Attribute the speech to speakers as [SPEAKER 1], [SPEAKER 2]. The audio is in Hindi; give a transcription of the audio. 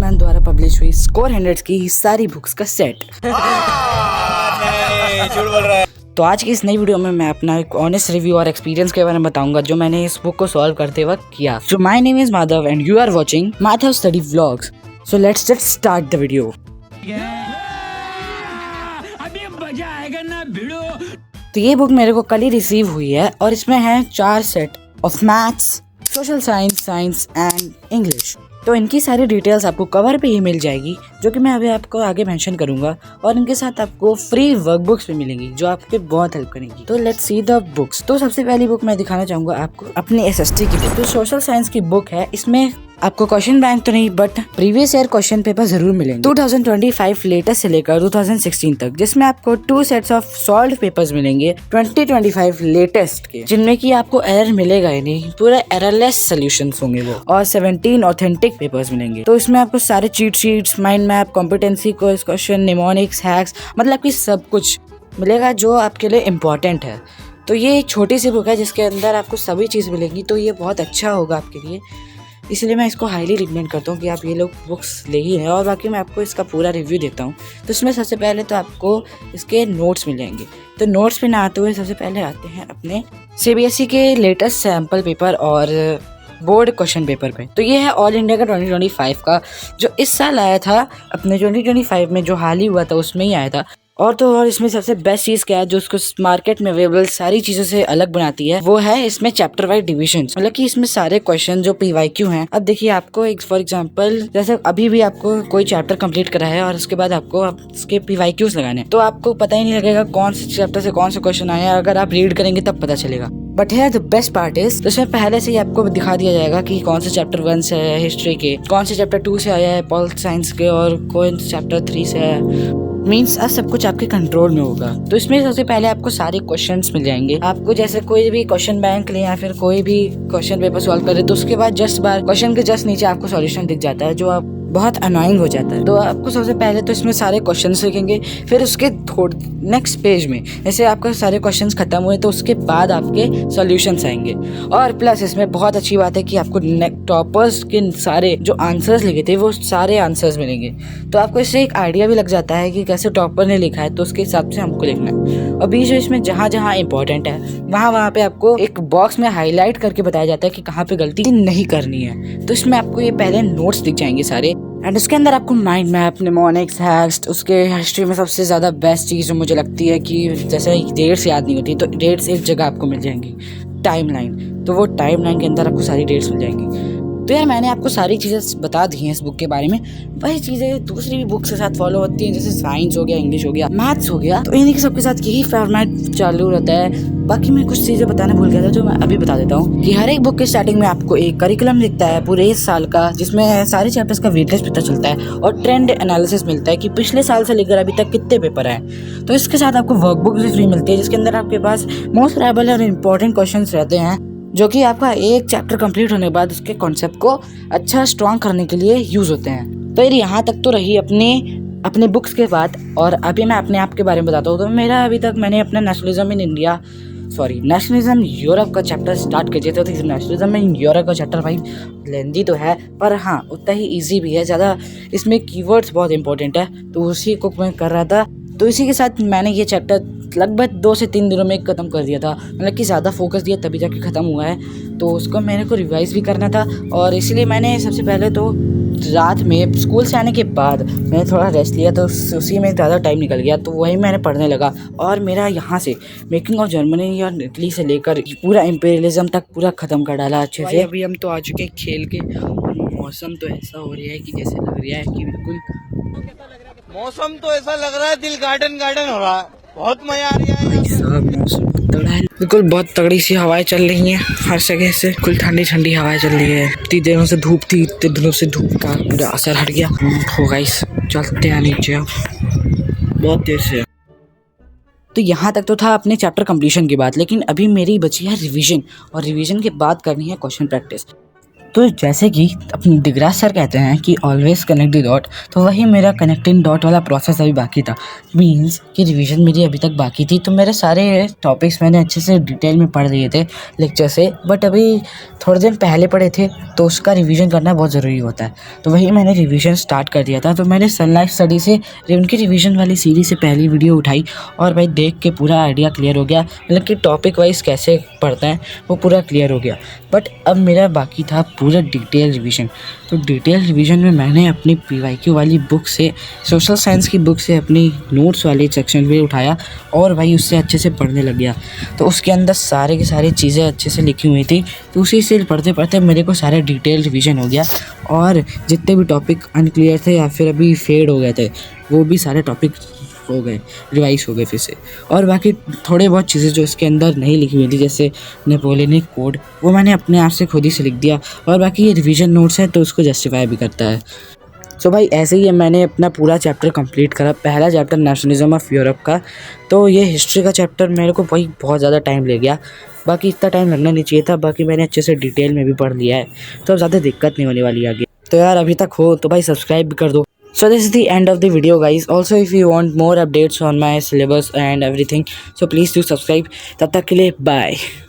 [SPEAKER 1] मैन द्वारा पब्लिश हुई स्कोर 100 की सारी बुक्स का सेट।
[SPEAKER 2] झूठ बोल रहा है।
[SPEAKER 1] तो आज की इस नई वीडियो में मैं अपना एक ऑनेस्ट रिव्यू और एक्सपीरियंस के बारे में बताऊंगा जो मैंने इस बुक को सॉल्व करते वक्त किया। So my name is Madhav and you are watching Madhav study vlogs. So let's just start the video.
[SPEAKER 3] अभी मजा आएगा ना भिड़ो।
[SPEAKER 1] तो ये बुक मेरे को कल ही रिसीव हुई है और इसमें है 4 set of maths, social science, science and English. तो इनकी सारी डिटेल्स आपको कवर पे ही मिल जाएगी जो कि मैं अभी आपको आगे मेंशन करूंगा, और इनके साथ आपको फ्री वर्कबुक्स भी मिलेंगी जो आपके बहुत हेल्प करेंगी। तो लेट्स सी द बुक्स। तो सबसे पहली बुक मैं दिखाना चाहूंगा आपको अपनी एसएसटी की बुक। तो सोशल साइंस की बुक है। इसमें आपको क्वेश्चन बैंक तो नहीं but previous year question paper जरूर मिलेंगे 2025 लेटेस्ट से लेकर 2016 तक, जिसमें आपको 2 सेट्स ऑफ सॉल्व्ड पेपर्स मिलेंगे 2025 लेटेस्ट के, जिनमें कि आपको एरर मिलेगा ही नहीं, पूरा एररलेस सॉल्यूशंस होंगे वो, और 17 ऑथेंटिक पेपर्स मिलेंगे। तो इसमें आपको सारे cheat sheets, mind map, competency question, mnemonics, hacks, मतलब कि सब कुछ मिलेगा जो आपके लिए इम्पोर्टेंट है। तो ये एक छोटी सी बुक है जिसके अंदर आपको सभी चीज़ मिलेंगी, तो ये बहुत अच्छा होगा आपके लिए, इसलिए मैं इसको हाईली रिकमेंड करता हूँ कि आप ये लोग बुक्स ले ही हैं। और बाकी मैं आपको इसका पूरा रिव्यू देता हूँ। तो इसमें सबसे पहले तो आपको इसके नोट्स मिल जाएंगे। तो नोट्स पे ना आते हुए सबसे पहले आते हैं अपने सीबीएसई के लेटेस्ट सैम्पल पेपर और बोर्ड क्वेश्चन पेपर पे। तो ये है ऑल इंडिया का 2025 का, जो इस साल आया था, अपने 2025 में जो हाल ही हुआ था उसमें ही आया था। और इसमें सबसे बेस्ट चीज़ क्या है जो उसको मार्केट में अवेलेबल सारी चीज़ों से अलग बनाती है, वो है इसमें चैप्टर वाइज डिविजन। मतलब कि इसमें सारे क्वेश्चन जो पीवाईक्यू हैं, अब देखिए आपको एक फॉर एग्जांपल जैसे अभी भी आपको कोई चैप्टर कंप्लीट करा है और उसके बाद आपको उसके पीवाईक्यूज लगाने हैं, तो आपको पता ही नहीं लगेगा कौन से चैप्टर से कौन से क्वेश्चन आए हैं। अगर आप रीड करेंगे तब पता चलेगा। बट है द बेस्ट पार्ट इज, तो इसमें पहले से ही आपको दिखा दिया जाएगा कि कौन से चैप्टर 1 से है हिस्ट्री के, कौन से चैप्टर 2 से आया है पॉल साइंस के, और कौन से चैप्टर 3 से है। मीन्स अब सब कुछ आपके कंट्रोल में होगा। तो इसमें सबसे पहले आपको सारे क्वेश्चंस मिल जाएंगे। आपको जैसे कोई भी क्वेश्चन बैंक ले या फिर कोई भी क्वेश्चन पेपर सॉल्व करे, तो उसके बाद जस्ट बार क्वेश्चन के जस्ट नीचे आपको सॉल्यूशन दिख जाता है, जो आप बहुत अनोइंग हो जाता है। तो आपको सबसे पहले तो इसमें सारे क्वेश्चंस लिखेंगे, फिर उसके नेक्स्ट पेज में जैसे आपके सारे क्वेश्चंस खत्म हुए तो उसके बाद आपके सॉल्यूशंस आएंगे। और प्लस इसमें बहुत अच्छी बात है कि आपको टॉपर्स के सारे जो आंसर्स लिखे थे वो सारे आंसर्स मिलेंगे। तो आपको इससे एक आइडिया भी लग जाता है कि कैसे टॉपर ने लिखा है, तो उसके हिसाब से हमको लिखना है। और बीच में इसमें जहाँ जहाँ इंपॉर्टेंट है वहाँ पे आपको एक बॉक्स में हाईलाइट करके बताया जाता है कि कहाँ पे गलती नहीं करनी है। तो इसमें आपको ये पहले नोट्स दिख जाएंगे सारे, एंड उसके अंदर आपको माइंड मैप, निमोनिक्स, हैक्स, उसके हिस्ट्री में सबसे ज़्यादा बेस्ट चीज़ जो मुझे लगती है कि जैसे डेट्स याद नहीं होती, तो डेट्स एक जगह आपको मिल जाएंगी। टाइमलाइन, तो वो टाइमलाइन के अंदर आपको सारी डेट्स मिल जाएंगी। तो यार मैंने आपको सारी चीज़ें बता दी हैं इस बुक के बारे में। वही चीज़ें दूसरी भी बुक्स के साथ फॉलो होती हैं, जैसे साइंस हो गया, इंग्लिश हो गया, मैथ्स हो गया, तो इन्हीं के सबके साथ यही फॉर्मेट चालू रहता है। बाकी मैं कुछ चीज़ें बताना भूल गया था जो मैं अभी बता देता हूँ कि हर एक बुक के स्टार्टिंग में आपको एक करिकुलम दिखता है पूरे इस साल का, जिसमें सारे चैप्टर्स का वेटेज पता चलता है और ट्रेंड एनालिसिस मिलता है कि पिछले साल से लेकर अभी तक कितने पेपर आए। तो इसके साथ आपको वर्कबुक भी फ्री मिलती है, जिसके अंदर आपके पास मोस्ट रिलायबल और इम्पोर्टेंट क्वेश्चन रहते हैं, जो कि आपका एक चैप्टर कंप्लीट होने के बाद उसके कॉन्सेप्ट को अच्छा स्ट्रॉन्ग करने के लिए यूज़ होते हैं। तो यहाँ तक तो रही अपने बुक्स के बाद, और अभी मैं अपने आप के बारे में बताता हूँ। तो मेरा अभी तक मैंने अपना नेशनलिज्म यूरोप का चैप्टर स्टार्ट कर दिया था। तो नेशनलिज्म इन यूरोप का चैप्टर भाई लेंदी तो है, पर हाँ उतना ही ईजी भी है। ज़्यादा इसमें कीवर्ड्स बहुत इंपॉर्टेंट है, तो उसी को मैं कर रहा था। तो इसी के साथ मैंने ये चैप्टर लगभग 2 से 3 दिनों में ख़त्म कर दिया था, मतलब कि ज़्यादा फोकस दिया तभी जाके ख़त्म हुआ है। तो उसको मेरे को रिवाइज़ भी करना था, और इसलिए मैंने सबसे पहले तो रात में स्कूल से आने के बाद मैंने थोड़ा रेस्ट लिया, तो उसी में ज़्यादा टाइम निकल गया, तो वही मैंने पढ़ने लगा। और मेरा यहाँ से मेकिंग ऑफ जर्मनी और इटली से लेकर पूरा इम्पीरियलिज्म तक पूरा ख़त्म कर डाला अच्छे से। अभी हम तो आ चुके हैं खेल के, मौसम तो ऐसा हो रहा है कि जैसे लग रहा है कि बिल्कुल
[SPEAKER 2] मौसम तो ऐसा लग रहा है दिल गार्डन गार्डन हो रहा है, बहुत मजा आ रहा है।
[SPEAKER 1] मौसम तगड़ा है, बिल्कुल बहुत तगड़ी सी हवाएं चल रही हैं हर जगह से, बिल्कुल ठंडी ठंडी हवाएं चल रही है। इतनी देरों से धूप थी, इतने दिनों से धूप का पूरा असर हट गया। हो गाइस चलते हैं नीचे बहुत देर से। तो यहाँ तक तो था अपने चैप्टर कंप्लीशन की बात, लेकिन अभी मेरी बची है रिवीजन, और रिवीजन के बाद करनी है क्वेश्चन प्रैक्टिस। तो जैसे कि अपने डिग्रास सर कहते हैं कि ऑलवेज कनेक्ट द डॉट, तो वही मेरा कनेक्टिंग डॉट वाला प्रोसेस अभी बाकी था। मीन्स कि रिवीजन मेरी अभी तक बाकी थी, तो मेरे सारे टॉपिक्स मैंने अच्छे से डिटेल में पढ़ लिए थे लेक्चर से, बट अभी थोड़े दिन पहले पढ़े थे तो उसका रिवीजन करना बहुत ज़रूरी होता है। तो वही मैंने रिवीजन स्टार्ट कर दिया था। तो मैंने सनलाइफ स्टडी से उनकी रिवीजन वाली सीरीज़ से पहली वीडियो उठाई और भाई देख के पूरा आइडिया क्लियर हो गया, मतलब कि टॉपिक वाइज कैसे पढ़ते हैं वो पूरा क्लियर हो गया। बट अब मेरा बाकी था पूरा डिटेल रिवीजन। तो डिटेल रिवीजन में मैंने अपनी PYQ वाली बुक से, सोशल साइंस की बुक से अपनी नोट्स वाले सेक्शन भी उठाया और भाई उससे अच्छे से पढ़ने लग गया। तो उसके अंदर सारे की सारी चीज़ें अच्छे से लिखी हुई थी, तो उसी से पढ़ते पढ़ते मेरे को सारे डिटेल रिवीजन हो गया और जितने भी टॉपिक अनक्लियर थे या फिर अभी फेड हो गए थे वो भी सारे टॉपिक हो गए, रिवाइज हो गए फिर से। और बाकी थोड़े बहुत चीज़ें जो इसके अंदर नहीं लिखी हुई थी जैसे नेपोलियनिक कोड, वो मैंने अपने आप से खुद ही से लिख दिया। और बाकी ये रिवीजन नोट्स है तो उसको जस्टिफाई भी करता है। सो भाई ऐसे ही मैंने अपना पूरा चैप्टर कंप्लीट करा। पहला चैप्टर नेशनलिज्म ऑफ यूरोप का, तो ये हिस्ट्री का चैप्टर मेरे को भाई बहुत ज़्यादा टाइम ले गया। बाकी इतना टाइम लगना नहीं चाहिए था, बाकी मैंने अच्छे से डिटेल में भी पढ़ लिया है, तो अब ज़्यादा दिक्कत नहीं होने वाली आगे। तो यार अभी तक हो तो भाई सब्सक्राइब भी कर दो। So this is the end of the video guys. Also if you want more updates on my syllabus and everything, so please do subscribe. तब तक के लिए bye.